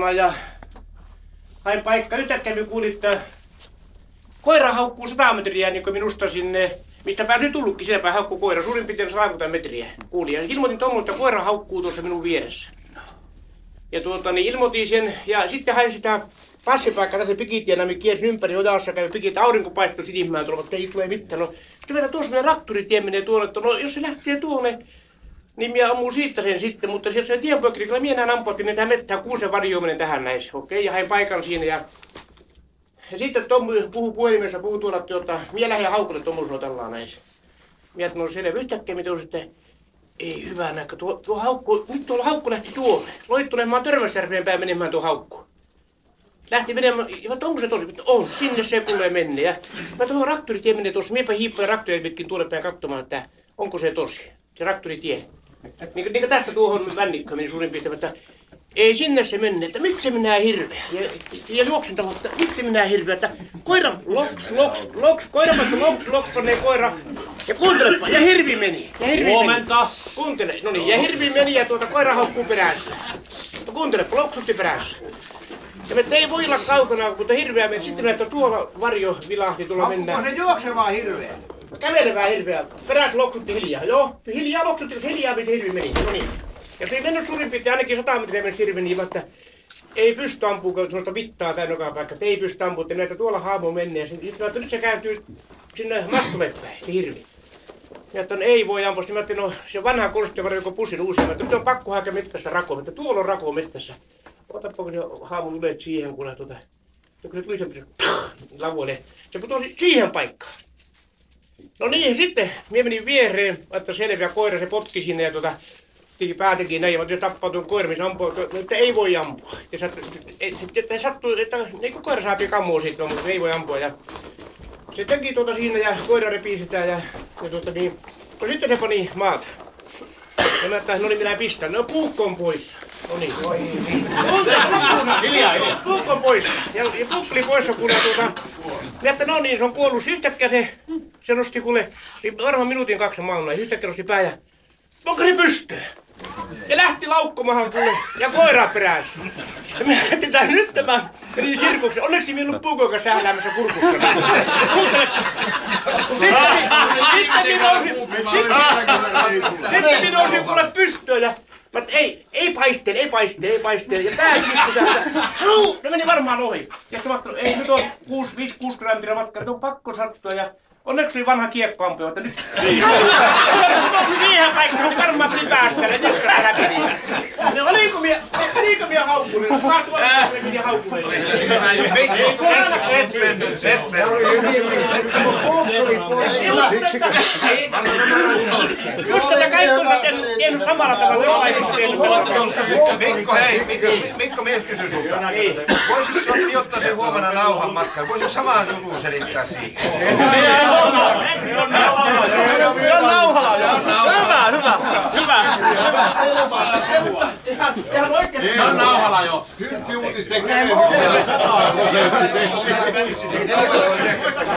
katsomaan ja hain paikka. Yhtäkkiä me kuulin, että koira haukkuu 100 metriä niin kuin minusta sinne, mistä pääsin tullutkin, siellä päin haukkuu koira, suurin piirtein 100 metriä kuulin. Ja ilmoitin tuommoista, että koira haukkuu tuossa minun vieressä. Ja niin ilmoitin sen ja sitten hain sitä passipaikkaa tässä pikitienä, me kiersin ympäri ojassa, kävi pikit, aurinko paistui silmään tuolla, mutta ei tule mitään. No, sitten vielä tuossa meidän traktoritie menee tuolle, että no jos se lähtee tuonne, niin minä ammun siitä sen sitten, mutta jos se tienpoikki, niin kyllä minä enää ampuatin tähän mettään kuusen varjoiminen tähän näissä. Okei, ja hain paikan siinä ja sitten Tommi puhuu puhelimessa, puhuu tuolla, että minä lähden haukulle tuommoisella tällä näissä. Minä että no selvä, yhtäkkiä mitä on sitten, ei hyvä näkö, tuo haukku, nyt tuolla haukku lähti tuolle. Loittunemaan Törmäsjärveen päin menemään tuo haukku. Lähti menemään, onko se tosi? On, sinne se tulee mennä. Ja mä tuohon traktoritie menee tuossa, miepä hiippoja traktoria pitkin tuolle päin katsomaan, että onko se tosi, se traktoritie. Niin kuin tästä tuohon vännikköön meni suurin piirtein, että ei sinne se menne, että miksi se menee hirveä. Ja juoksin tavallaan, että miksi se menee hirveä, että koira loks, koira vaikka loks panee koira. Ja kuuntelepa, ja hirvi meni. Huomenta. Kuuntele, no niin, ja hirvi meni ja koira haukkuu perässä. Ja kuuntelepa, loksutti perässä. Ja me ei voi olla kaukana, mutta hirveä meni. Sitten näitä tuolla varjo vilahti, tuolla mennään. Onko se juoksevaa hirveä? Kävelevää hirveä. Perässä loksutti hiljaa. Joo, hiljaa loksutti, kun hiljaa missä hirvi meni. No niin. Ja se ei mennyt suurin piirtein ainakin 100 metriä mennessä hirvi niin, että ei pysty ampumaan sellaista vittaa tai joka paikka, että ei pysty ampumaan, että näitä tuolla haamu menee. Ja sitten nyt se kääntyy sinne mastolle päin, se hirvi. Ja että ei voi ampua. Sitten mä ajattelin, no se vanha konstivari, joka pussin uusia. Nyt on pakko hakea metsästä rakoa, että tuolla on rako metsässä. Otapa kun ne haamun ulet siihen, kun se tuli se lavuille. Se putosi siihen paikkaan. No niin, sitten minä menin viereen, että selviä koira, se potki sinne ja pää teki näin, mutta jos tappaa tuon koira, missä ampuu, että ei voi ampua. Että sattuu, että niin kuin koira saapii kammua siitä, mutta ei voi ampua. Ja se teki siinä ja koira repii sitä ja niin. No sitten se pani maata. Ja mä ajattelin, no niin minä pistän. No puukko on pois. No niin. Hiljaa. Puukko on pois. Ja puukko oli poissa kun minä että no niin, se on kuollut. Yhtäkkiä se nosti kuule, varmaan minuutin 2 maalla. Yhtäkkiä nosti pää ja onko se pystyy? Ja lähti laukkomahan kuule ja koira perässä. Ja me ajattelin, nyt tämä meni sirkuksi. Onneksi minä ollut puukon kanssa sähläämässä kurkussa. Sitten minä nousin kuule pystyyn ja mä ei paistele. Ja tää kiittyi täältä. No meni varmaan ohi. Ja sitten mä ei nyt on 5-6 kilometriä matkaa, että on pakko sattua ja onneksi oli vanha kiekkoampio, että nyt siihen paikkaan, niin varmaan piti päästä ne niskasta läpi niitä. Ne oliko minä haukkunen? Minä haukkunen. Et mennyt. Just tätä kaikkoa en samalla tavalla Mikko, minä kysyn sulta. Voisitko sä ottaa sen huomenna nauhan matkaan? Voisitko samaan jutun selittää siihen? Se on nauhala. Hyvä. Ihan oikein. Se on nauhala jo. Kylppiuutisten kädessä.